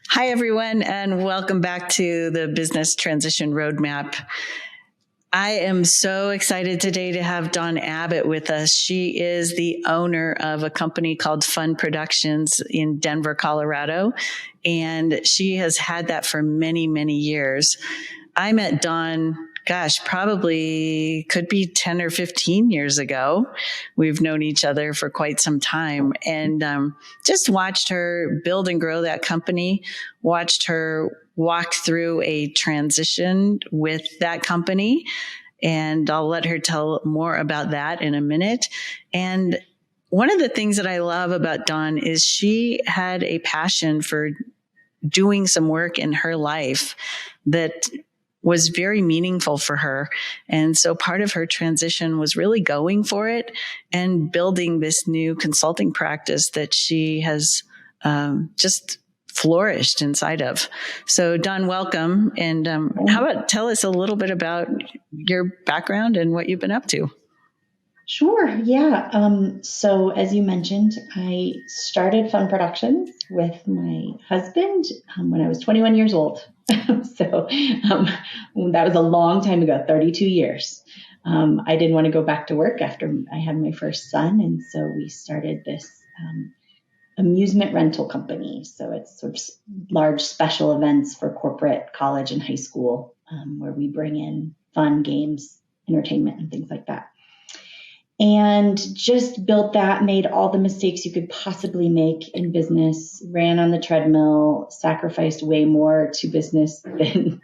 Hi, everyone, and welcome back to the Business Transition Roadmap. I am so excited today to have Dawn Abbott with us. She is the owner of a company called Fun Productions in Denver, Colorado, and she has had that for many, many years. I met Dawn, probably could be 10 or 15 years ago. We've known each other for quite some time, and just watched her build and grow that company, watched her walk through a transition with that company. And I'll let her tell more about that in a minute. And one of the things that I love about Dawn is she had a passion for doing some work in her life that was very meaningful for her. And so part of her transition was really going for it and building this new consulting practice that she has just flourished inside of. So Dawn, welcome. And how about tell us a little bit about your background and what you've been up to? Sure. Yeah. So as you mentioned, I started Fun Productions with my husband when I was 21 years old. So that was a long time ago, 32 years. I didn't want to go back to work after I had my first son. And so we started this amusement rental company. So it's sort of large special events for corporate, college, and high school, where we bring in fun games, entertainment, and things like that. And just built that, made all the mistakes you could possibly make in business, ran on the treadmill, sacrificed way more to business than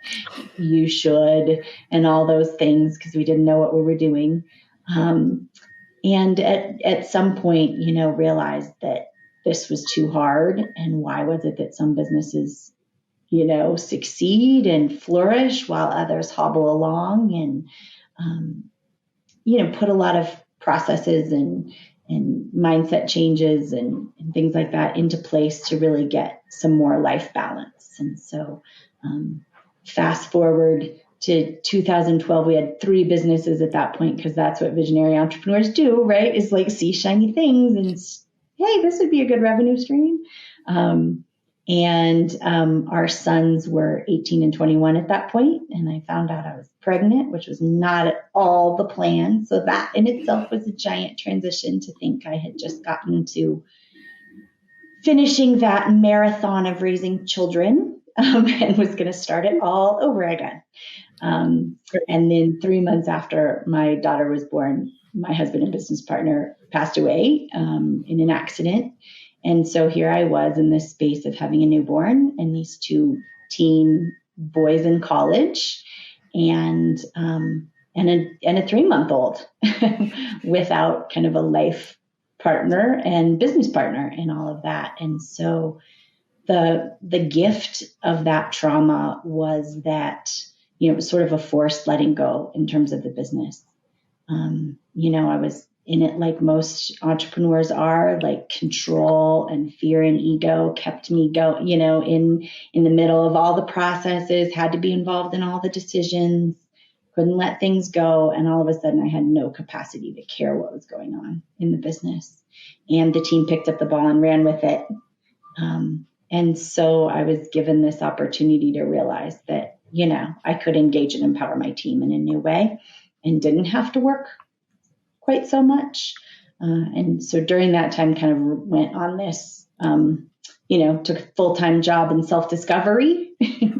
you should, and all those things because we didn't know what we were doing. And at some point, realized that this was too hard. And why was it that some businesses, succeed and flourish while others hobble along, and, put a lot of processes and mindset changes and things like that into place to really get some more life balance. And so fast forward to 2012, we had 3 businesses at that point, because that's what visionary entrepreneurs do, right? Is like see shiny things and, hey, this would be a good revenue stream. And our sons were 18 and 21 at that point, and I found out I was pregnant, which was not at all the plan. So that in itself was a giant transition, to think I had just gotten to finishing that marathon of raising children and was going to start it all over again. And then 3 months after my daughter was born, my husband and business partner passed away in an accident. And so here I was in this space of having a newborn and these 2 teen boys in college, and a 3-month-old without kind of a life partner and business partner and all of that. And so the gift of that trauma was that, it was sort of a forced letting go in terms of the business. I was in it like most entrepreneurs are, like control and fear and ego kept me going, in the middle of all the processes, had to be involved in all the decisions, couldn't let things go. And all of a sudden I had no capacity to care what was going on in the business. And the team picked up the ball and ran with it. And so I was given this opportunity to realize that, I could engage and empower my team in a new way and didn't have to work quite so much. And so during that time kind of went on this, took a full-time job in self-discovery,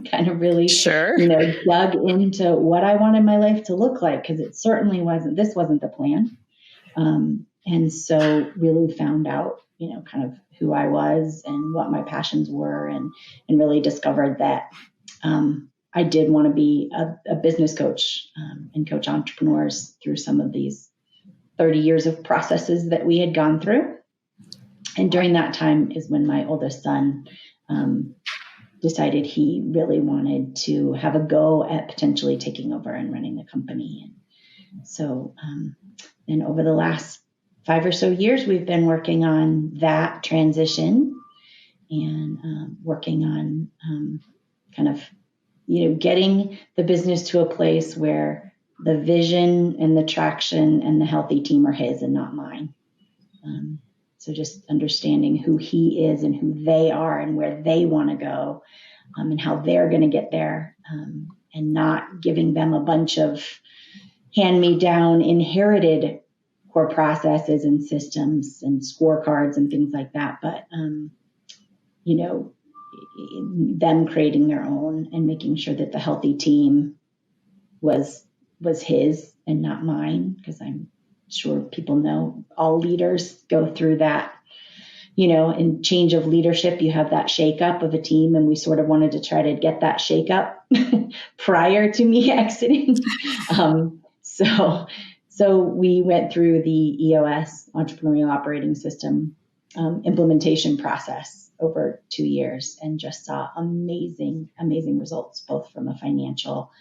kind of really, dug into what I wanted my life to look like, because it certainly wasn't the plan. And so really found out, kind of who I was and what my passions were, and really discovered that I did want to be a business coach and coach entrepreneurs through some of these 30 years of processes that we had gone through. And during that time is when my oldest son decided he really wanted to have a go at potentially taking over and running the company. And so then over the last 5 or so years, we've been working on that transition and working on kind of, getting the business to a place where the vision and the traction and the healthy team are his and not mine. So just understanding who he is and who they are and where they want to go, and how they're going to get there, and not giving them a bunch of hand-me-down inherited core processes and systems and scorecards and things like that. But, them creating their own and making sure that the healthy team was his and not mine, because I'm sure people know all leaders go through that, in change of leadership, you have that shakeup of a team, and we sort of wanted to try to get that shakeup prior to me exiting. So we went through the EOS, Entrepreneurial Operating System, implementation process over 2 years, and just saw amazing results, both from a financial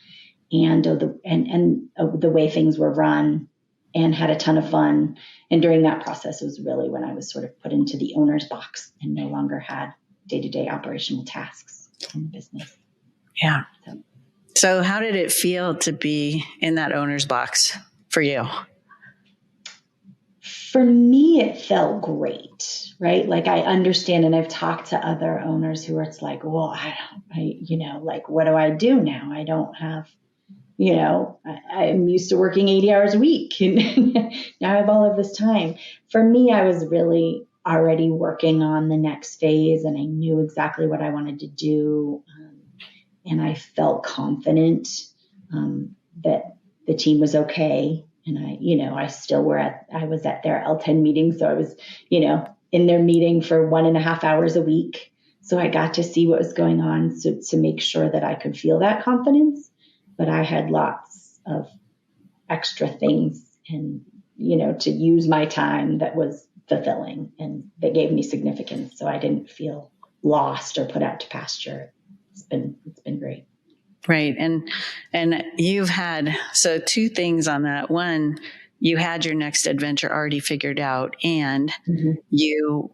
and the way things were run, and had a ton of fun. And during that process was really when I was sort of put into the owner's box and no longer had day-to-day operational tasks in the business. Yeah. So how did it feel to be in that owner's box for you? For me, it felt great, right? Like, I understand, and I've talked to other owners who are, it's like, well, what do I do now? I don't have, I'm used to working 80 hours a week, and now I have all of this time. For me, I was really already working on the next phase, and I knew exactly what I wanted to do. And I felt confident that the team was okay. And I still I was at their L10 meeting. So I was, in their meeting for 1.5 hours a week. So I got to see what was going on, so to make sure that I could feel that confidence. But I had lots of extra things and, to use my time that was fulfilling and that gave me significance. So I didn't feel lost or put out to pasture. It's been great. Right. And you've had, so 2 things on that. One, you had your next adventure already figured out, and you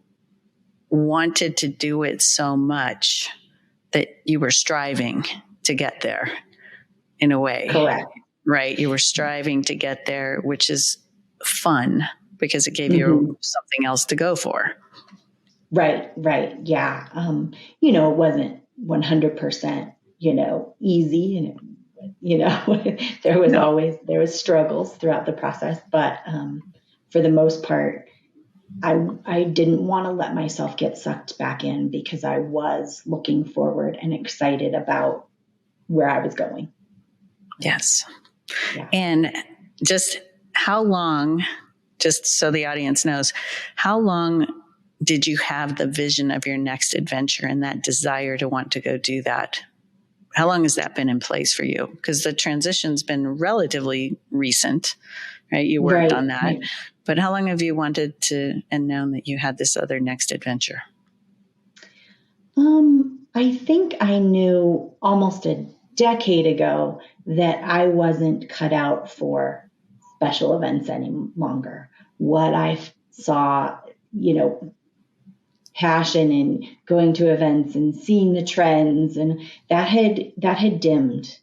wanted to do it so much that you were striving to get there in a way. Correct. Right. You were striving to get there, which is fun because it gave you something else to go for. Right. Yeah. It wasn't 100%, easy, and, there was struggles throughout the process, but, for the most part, I didn't want to let myself get sucked back in, because I was looking forward and excited about where I was going. Yes. Yeah. And just how long, just so the audience knows, how long did you have the vision of your next adventure and that desire to want to go do that? How long has that been in place for you? Because the transition's been relatively recent, right? You worked on that. Right. But how long have you wanted to and known that you had this other next adventure? I think I knew almost a decade ago that I wasn't cut out for special events any longer. What I saw, passion in going to events and seeing the trends, and that had dimmed.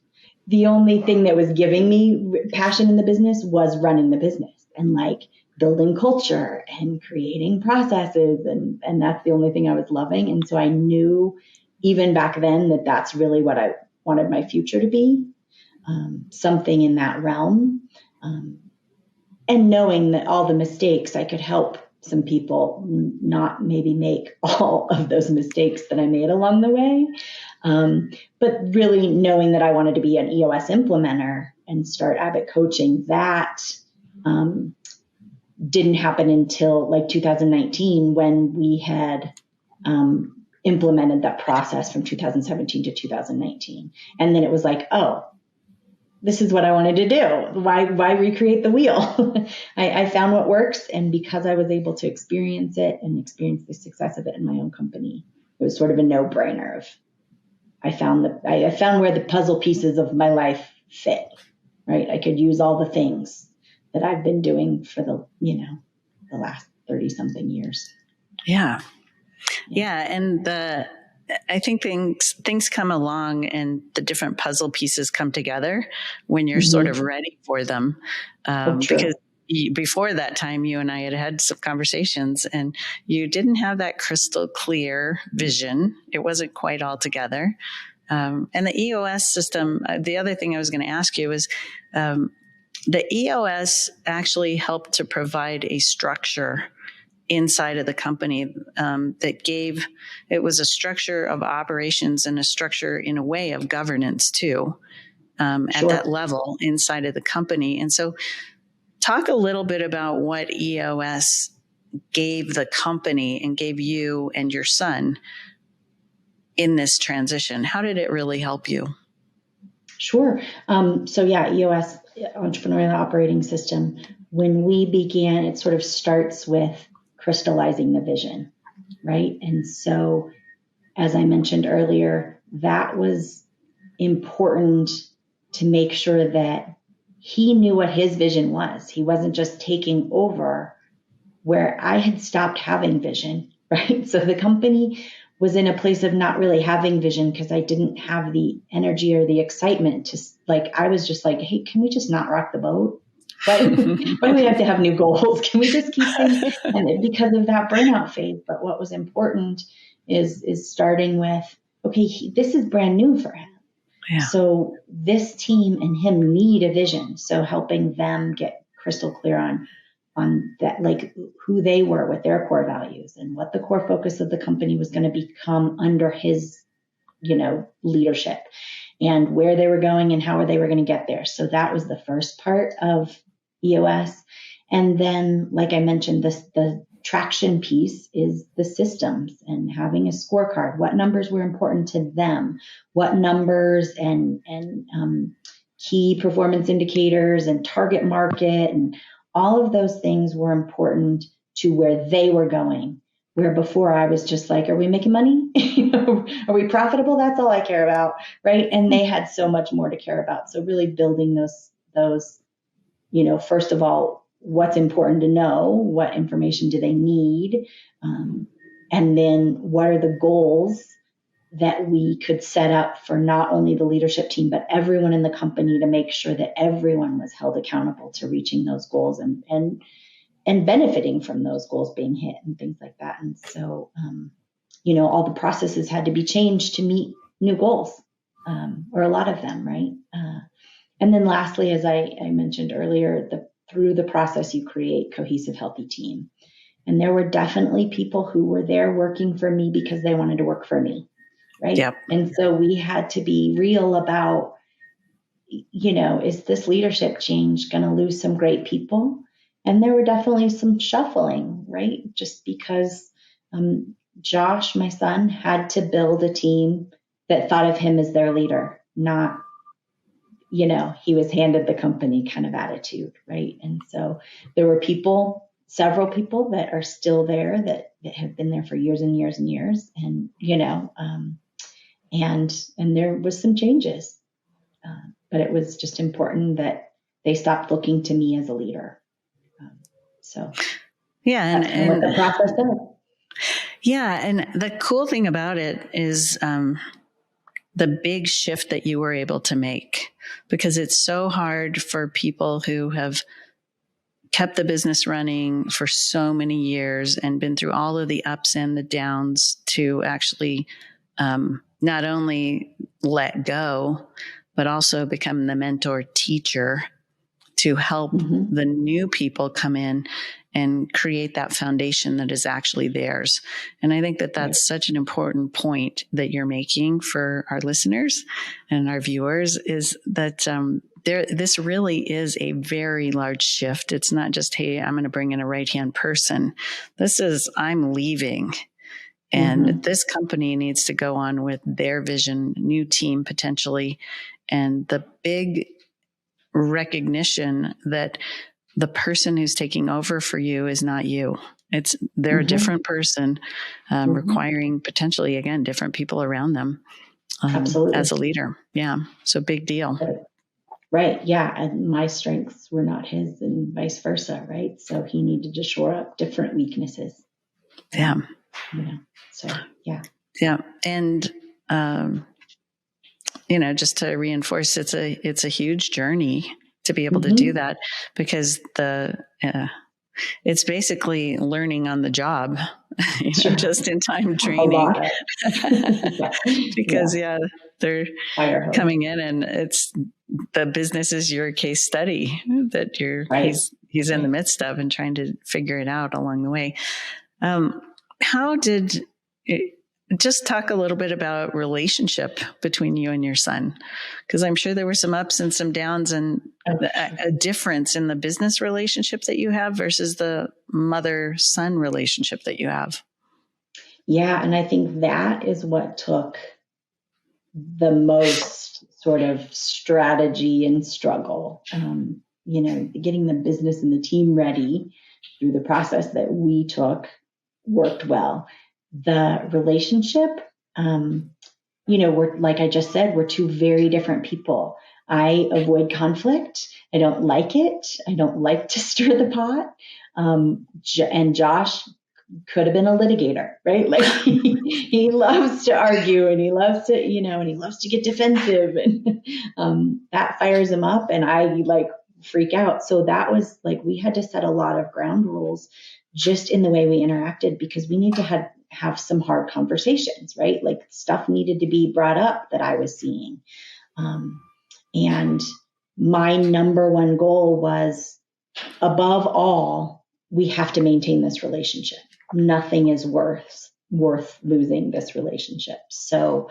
The only thing that was giving me passion in the business was running the business and building culture and creating processes. And that's the only thing I was loving. And so I knew even back then that that's really what I wanted my future to be, something in that realm. And knowing that all the mistakes, I could help some people not maybe make all of those mistakes that I made along the way. But really knowing that I wanted to be an EOS implementer and start Abbott coaching, that didn't happen until 2019, when we had implemented that process from 2017 to 2019. And then it was this is what I wanted to do. Why recreate the wheel? I found what works. And because I was able to experience it and experience the success of it in my own company, it was sort of a no-brainer. I found where the puzzle pieces of my life fit, right? I could use all the things that I've been doing for the last 30 something years. Yeah. And I think things come along and the different puzzle pieces come together when you're sort of ready for them. Because before that time, you and I had some conversations, and you didn't have that crystal clear vision. It wasn't quite all together. And the EOS system, the other thing I was going to ask you is, the EOS actually helped to provide a structure inside of the company it was a structure of operations and a structure in a way of governance too, at that level inside of the company. And so talk a little bit about what EOS gave the company and gave you and your son in this transition. How did it really help you? Sure. EOS, Entrepreneurial Operating System, when we began, it sort of starts with crystallizing the vision, right? And so, as I mentioned earlier, that was important to make sure that he knew what his vision was. He wasn't just taking over where I had stopped having vision, right? So the company was in a place of not really having vision because I didn't have the energy or the excitement to, I was just like, hey, can we just not rock the boat? Why do we have to have new goals? Can we just keep things? And because of that burnout phase. But what was important is starting with, okay, this is brand new for him. Yeah. So this team and him need a vision. So helping them get crystal clear on that, who they were with their core values and what the core focus of the company was going to become under his, leadership, and where they were going and how they were going to get there. So that was the first part of EOS. And then, like I mentioned, the traction piece is the systems and having a scorecard. What numbers were important to them? What numbers and key performance indicators and target market and all of those things were important to where they were going. Where before I was just like, are we making money? Are we profitable? That's all I care about, right? And they had so much more to care about. So really building those, first of all, what's important to know, what information do they need, and then what are the goals that we could set up for not only the leadership team, but everyone in the company to make sure that everyone was held accountable to reaching those goals and benefiting from those goals being hit and things like that. And so, all the processes had to be changed to meet new goals, or a lot of them, right? And then lastly, as I mentioned earlier, through the process, you create cohesive, healthy team. And there were definitely people who were there working for me because they wanted to work for me, right? Yep. And so we had to be real about, is this leadership change going to lose some great people? And there were definitely some shuffling, right? Just because Josh, my son, had to build a team that thought of him as their leader, not, he was handed the company kind of attitude, right? And so there were several people that are still there that have been there for years and years and years. And, and there was some changes, but it was just important that they stopped looking to me as a leader. And what the process does. Yeah. And the cool thing about it is the big shift that you were able to make, because it's so hard for people who have kept the business running for so many years and been through all of the ups and the downs to actually not only let go, but also become the mentor teacher to help the new people come in and create that foundation that is actually theirs. And I think that that's such an important point that you're making for our listeners and our viewers, is that this really is a very large shift. It's not just, hey, I'm going to bring in a right-hand person. This is, I'm leaving. And this company needs to go on with their vision, new team potentially, and the big recognition that the person who's taking over for you is not you. They're a different person, requiring potentially, again, different people around them as a leader. Yeah. So big deal. Right. Yeah. And my strengths were not his and vice versa. Right. So he needed to shore up different weaknesses. Yeah. So, yeah. Yeah. And, just to reinforce, it's a huge journey to be able to do that, because it's basically learning on the job, just in time training. A lot of because they're coming in, and the business is your case study that he's in the midst of, and trying to figure it out along the way. Just talk a little bit about relationship between you and your son, because I'm sure there were some ups and some downs, and a difference in the business relationship that you have versus the mother-son relationship that you have. Yeah. And I think that is what took the most sort of strategy and struggle. Getting the business and the team ready through the process that we took worked well. The relationship, we're, like I just said, we're two very different people. I avoid conflict. I don't like it. I don't like to stir the pot. And Josh could have been a litigator, right? Like he loves to argue, and he loves to, and he loves to get defensive, and that fires him up, and I freak out. So that was we had to set a lot of ground rules just in the way we interacted, because we need to have some hard conversations, right? Stuff needed to be brought up that I was seeing. And my number one goal was, above all, we have to maintain this relationship. Nothing is worth losing this relationship. So,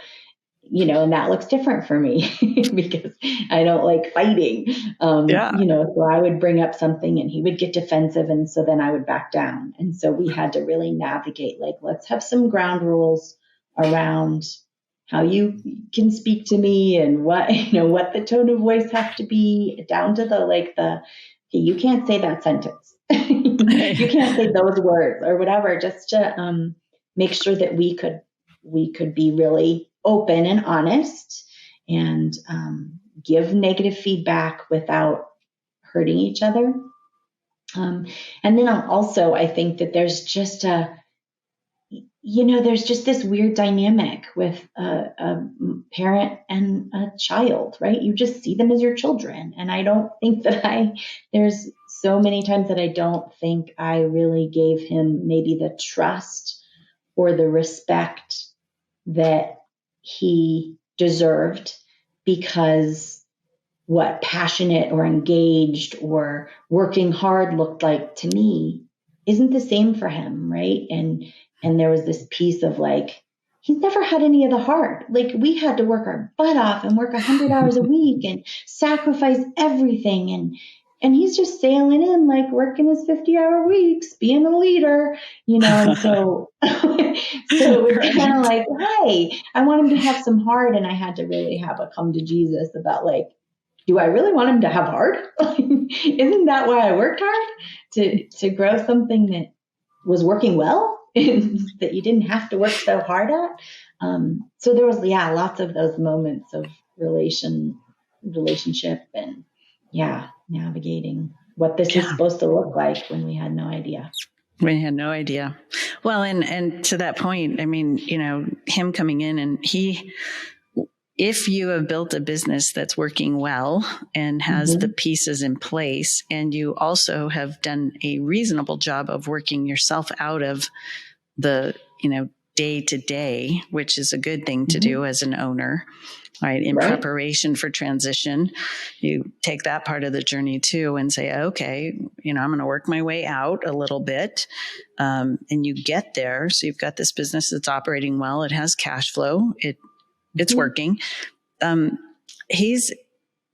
and that looks different for me because I don't like fighting. So I would bring up something and he would get defensive, and so then I would back down. And so we had to really navigate, let's have some ground rules around how you can speak to me, and what the tone of voice has to be, down to the you can't say that sentence. You can't say those words or whatever, just to make sure that we could be really open and honest, and give negative feedback without hurting each other. And then I think that there's just this weird dynamic with a parent and a child, right? You just see them as your children. And I don't think that there's so many times that I don't think I really gave him maybe the trust or the respect that he deserved, because what passionate or engaged or working hard looked like to me isn't the same for him, right? And there was this piece of he's never had any of the hard. We had to work our butt off and work 100 hours a week and sacrifice everything. And he's just sailing in, working his 50-hour weeks, being a leader, and so it's kind of hey, I want him to have some heart. And I had to really have a come to Jesus about do I really want him to have heart? Isn't that why I worked hard? To grow something that was working well, that you didn't have to work so hard at. So there was, lots of those moments of relationship and navigating what this is supposed to look like when we had no idea. We had no idea. Well, and to that point, I mean, him coming in, and if you have built a business that's working well and has the pieces in place, and you also have done a reasonable job of working yourself out of the, day to day, which is a good thing to do as an owner, right? In preparation for transition, you take that part of the journey too and say, okay, I'm going to work my way out a little bit. And you get there. So you've got this business that's operating well. It has cash flow. It's working. The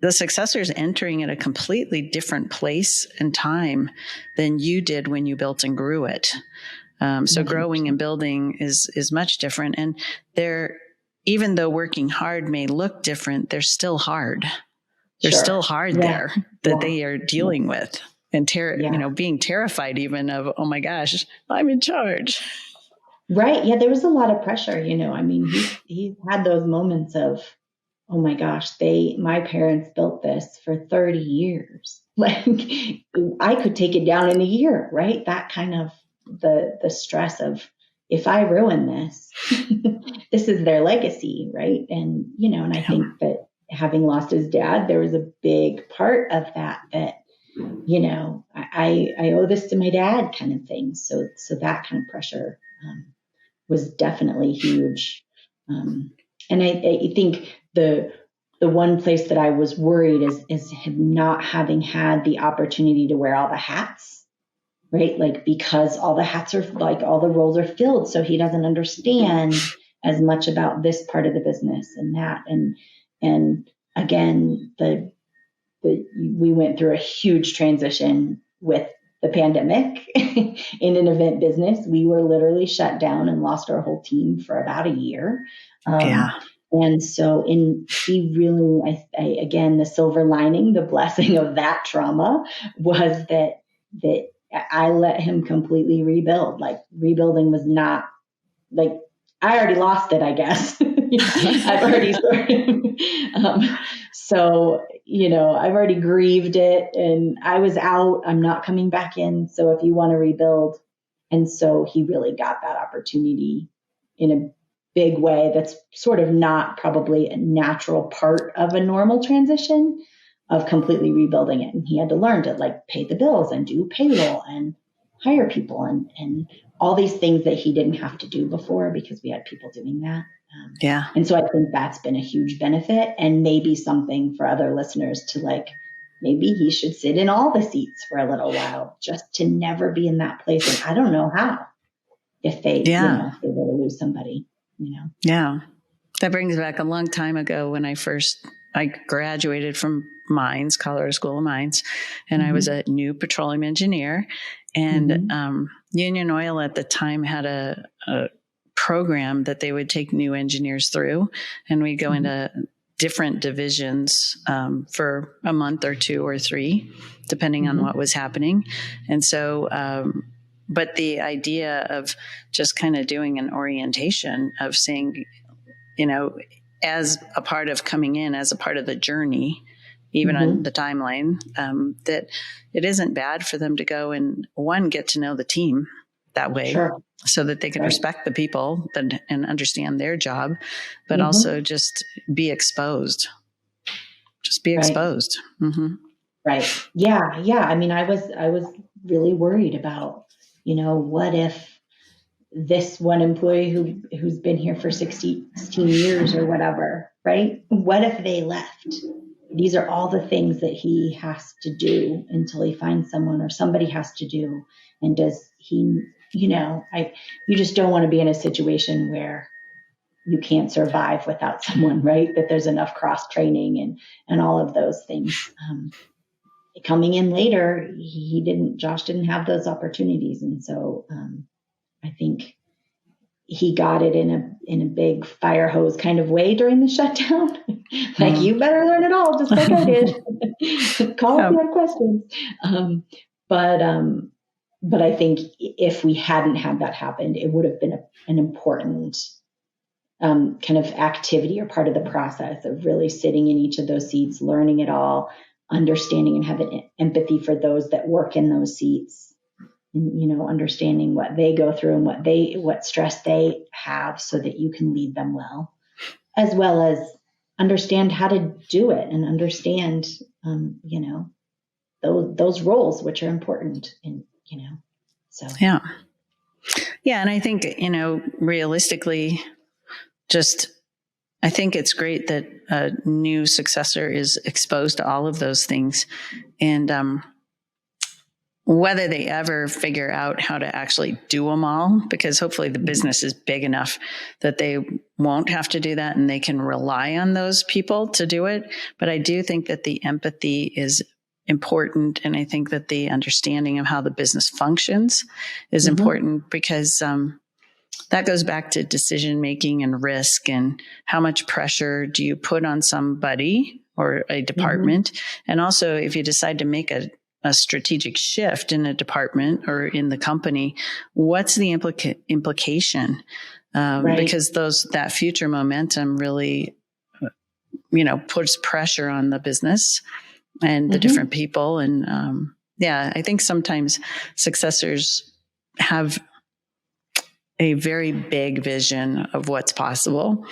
successor is entering at a completely different place and time than you did when you built and grew it. So growing and building is much different. And even though working hard may look different, they're still hard. They're still hard there that they are dealing with, and being terrified even of, oh my gosh, I'm in charge. Right. Yeah. There was a lot of pressure, I mean, he had those moments of, oh my gosh, my parents built this for 30 years. I could take it down in a year, right? That kind of the stress of, if I ruin this, this is their legacy, right? And, and I think that having lost his dad, there was a big part of that, I owe this to my dad kind of thing. So that kind of pressure was definitely huge. And I think the one place that I was worried is not having had the opportunity to wear all the hats, right? Like, because all the hats are like, all the roles are filled. So he doesn't understand as much about this part of the business and that. And again, we went through a huge transition with the pandemic in an event business. We were literally shut down and lost our whole team for about a year. And so he really, again, the silver lining, the blessing of that trauma was that I let him completely rebuild. Like, rebuilding was not like, I already lost it, I guess. I've already started. So, I've already grieved it and I was out. I'm not coming back in. So if you want to rebuild. And so he really got that opportunity in a big way. That's sort of not probably a natural part of a normal transition of completely rebuilding it. And he had to learn to like pay the bills and do payroll and hire people and all these things that he didn't have to do before because we had people doing that. And so I think that's been a huge benefit, and maybe something for other listeners to like, maybe he should sit in all the seats for a little while just to never be in that place. And I don't know how, if they, if they were to lose somebody, Yeah. That brings back a long time ago when I graduated from Mines, Colorado School of Mines, and I was a new petroleum engineer. And Union Oil at the time had a program that they would take new engineers through, and we'd go into different divisions for a month or 2 or 3, depending on what was happening. And so, but the idea of just kind of doing an orientation of saying, as a part of coming in, as a part of the journey, even on the timeline, that it isn't bad for them to go and get to know the team that way, so that they can respect the people and understand their job, but also just be exposed. Just be exposed. Right. Yeah. I mean, I was really worried about, what if this one employee who's been here for 16 years or whatever, right? What if they left? These are all the things that he has to do until he finds someone, or somebody has to do. And does he, you just don't want to be in a situation where you can't survive without someone, right? That there's enough cross training and all of those things. Coming in later, Josh didn't have those opportunities. And so, I think he got it in a big fire hose kind of way during the shutdown. Like, you better learn it all, just like I did. Call if you have questions. But I think if we hadn't had that happen, it would have been an important kind of activity or part of the process of really sitting in each of those seats, learning it all, understanding and having empathy for those that work in those seats. And, understanding what they go through and what stress they have, so that you can lead them well as understand how to do it and understand, those roles, which are important. And, so. Yeah. And I think, realistically, I think it's great that a new successor is exposed to all of those things. And, whether they ever figure out how to actually do them all, because hopefully the business is big enough that they won't have to do that and they can rely on those people to do it. But I do think that the empathy is important. And I think that the understanding of how the business functions is important, because that goes back to decision making and risk, and how much pressure do you put on somebody or a department. And also, if you decide to make a strategic shift in a department or in the company, what's the implication? Because that future momentum really, puts pressure on the business and the different people. And I think sometimes successors a very big vision of what's possible.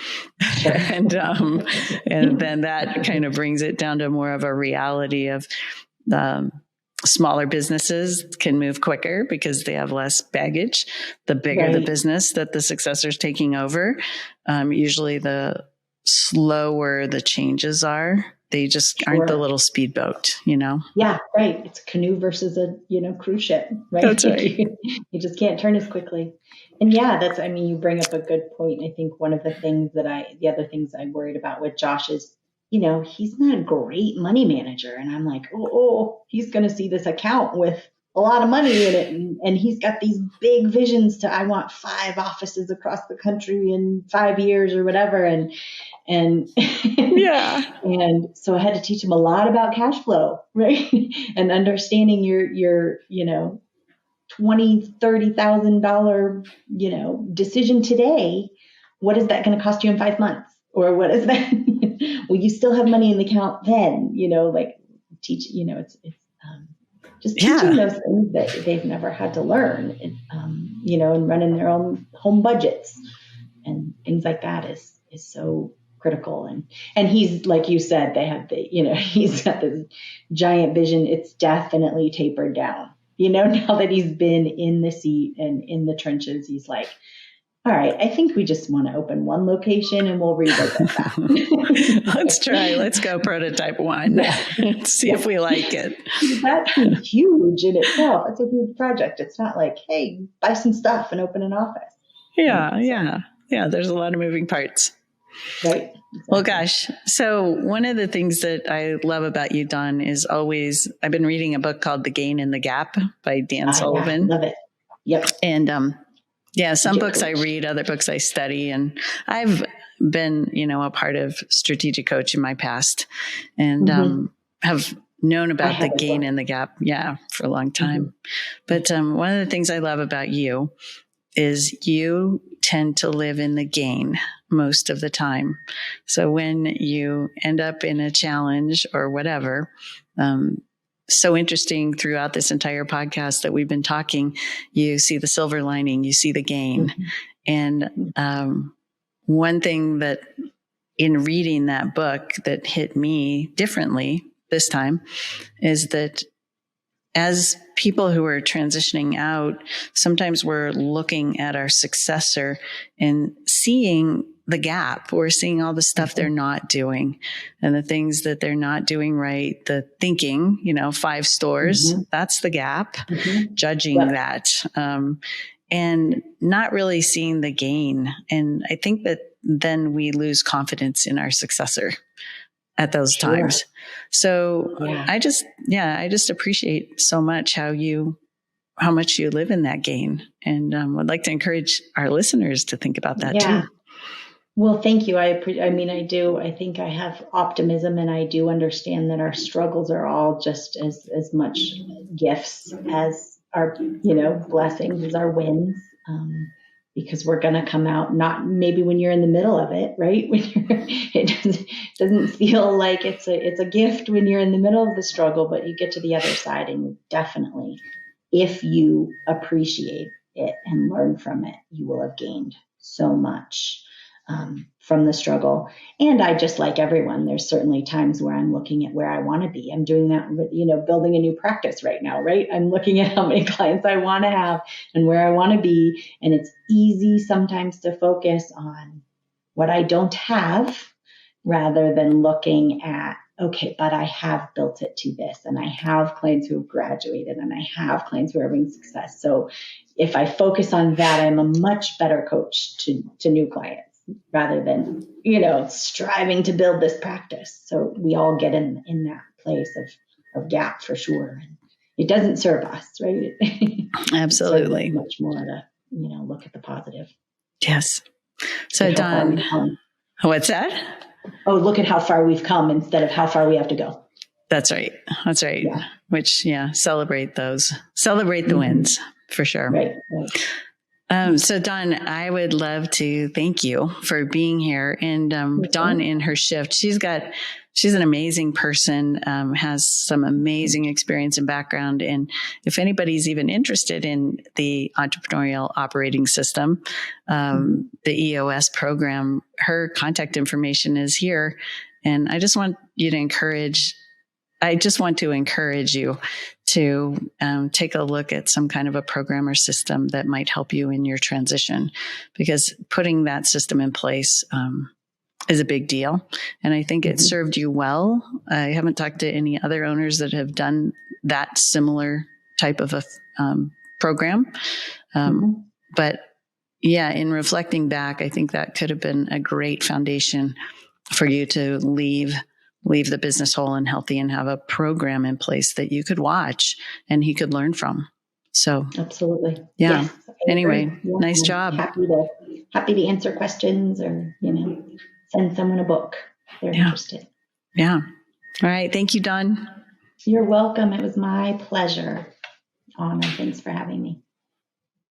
and then that kind of brings it down to more of a reality of smaller businesses can move quicker because they have less baggage. The bigger the business that the successor is taking over, usually the slower the changes are. They just aren't the little speedboat, Yeah, right. It's a canoe versus a, cruise ship, right? That's right. You just can't turn as quickly. And yeah, you bring up a good point. I think one of the other things I worried about with Josh is, he's not a great money manager. And I'm like, he's going to see this account with a lot of money in it. And he's got these big visions I want 5 offices across the country in 5 years or whatever. And yeah. And so I had to teach him a lot about cash flow, right? And understanding your $20,000, $30,000, decision today. What is that going to cost you in 5 months? Or what is that? Will you still have money in the account then? Teach, it's just teaching those things that they've never had to learn, and running their own home budgets and things like that is so critical. And he's, like you said, he's got this giant vision. It's definitely tapered down, now that he's been in the seat and in the trenches. He's like, all right, I think we just want to open 1 location and we'll revisit that. Let's try. Let's go prototype 1. Yeah. See if we like it. That's huge in itself. It's a huge project. It's not like, hey, buy some stuff and open an office. Yeah. There's a lot of moving parts. Right. Exactly. Well, gosh. So one of the things that I love about you, Dawn, is I've been reading a book called The Gain and the Gap by Dan Sullivan. Yeah, love it. Yep. And some books I read, other books I study, and I've been, a part of Strategic Coach in my past, and have known about the gain and the gap, for a long time. But one of the things I love about you is you tend to live in the gain most of the time. So when you end up in a challenge or whatever, so interesting throughout this entire podcast that we've been talking, you see the silver lining, you see the gain. And one thing that in reading that book that hit me differently this time is that as people who are transitioning out, sometimes we're looking at our successor and seeing the gap. We're seeing all the stuff they're not doing and the things that they're not doing right. The thinking, 5 stores, that's the gap, judging that, and not really seeing the gain. And I think that then we lose confidence in our successor at those times. So I just appreciate so much how much you live in that gain. And would like to encourage our listeners to think about that too. Well, thank you. I do. I think I have optimism, and I do understand that our struggles are all just as much gifts as our, blessings, as our wins. Because we're going to come out, not maybe when you're in the middle of it, right? It doesn't feel like it's a gift when you're in the middle of the struggle, but you get to the other side, and definitely, if you appreciate it and learn from it, you will have gained so much from the struggle. And I, just like everyone, there's certainly times where I'm looking at where I want to be. I'm doing that with, building a new practice right now, right? I'm looking at how many clients I want to have and where I want to be. And it's easy sometimes to focus on what I don't have rather than looking at, okay, but I have built it to this, and I have clients who have graduated, and I have clients who are having success. So if I focus on that, I'm a much better coach to new clients, rather than, striving to build this practice. So we all get in that place of gap for sure. And it doesn't serve us, right? Absolutely. It much more to, look at the positive. Yes. So Dawn, what's that? Oh, look at how far we've come instead of how far we have to go. That's right. Yeah. Which, celebrate the wins for sure. Right. So Dawn, I would love to thank you for being here. And Dawn, in her shift, she's got she's an amazing person, has some amazing experience and background. And if anybody's even interested in the entrepreneurial operating system, the EOS program, her contact information is here. And I just want to encourage you to take a look at some kind of a program or system that might help you in your transition, because putting that system in place is a big deal. And I think it served you well. I haven't talked to any other owners that have done that similar type of a program. But yeah, in reflecting back, I think that could have been a great foundation for you to leave the business whole and healthy and have a program in place that you could watch and he could learn from. So absolutely. Yeah. Yes, anyway, nice job. Happy to answer questions or, send someone a book if they're interested. Yeah. All right. Thank you, Dawn. You're welcome. It was my pleasure. Honor. Thanks for having me.